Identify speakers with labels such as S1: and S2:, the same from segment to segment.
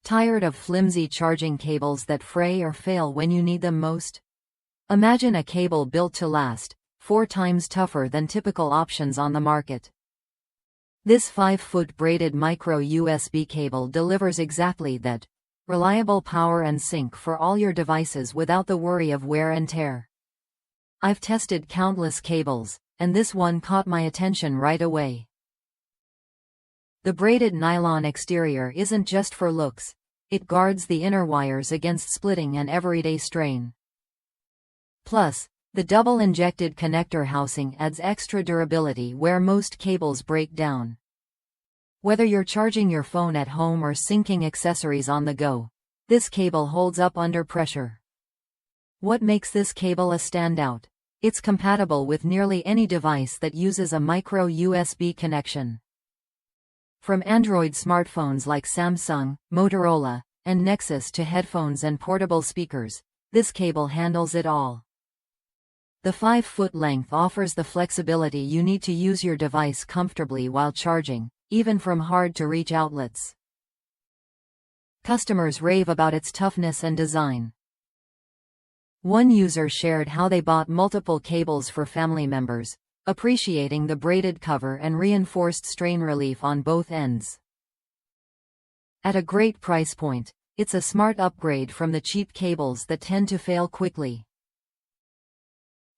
S1: Tired of flimsy charging cables that fray or fail when you need them most? Imagine a cable built to last, 4 times tougher than typical options on the market. This 5-foot braided micro USB cable delivers exactly that: reliable power and sync for all your devices without the worry of wear and tear. I've tested countless cables, and this one caught my attention right away. The braided nylon exterior isn't just for looks, it guards the inner wires against splitting and everyday strain. Plus, the double injected connector housing adds extra durability where most cables break down. Whether you're charging your phone at home or syncing accessories on the go, this cable holds up under pressure. What makes this cable a standout? It's compatible with nearly any device that uses a micro USB connection. From Android smartphones like Samsung, Motorola, and Nexus to headphones and portable speakers, this cable handles it all. The 5-foot length offers the flexibility you need to use your device comfortably while charging, even from hard-to-reach outlets. Customers rave about its toughness and design. One user shared how they bought multiple cables for family members, appreciating the braided cover and reinforced strain relief on both ends. At a great price point, it's a smart upgrade from the cheap cables that tend to fail quickly.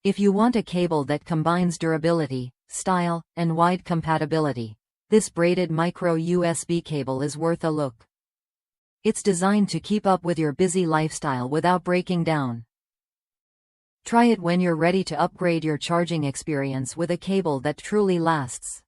S1: If you want a cable that combines durability, style, and wide compatibility, this braided micro USB cable is worth a look. It's designed to keep up with your busy lifestyle without breaking down. Try it when you're ready to upgrade your charging experience with a cable that truly lasts.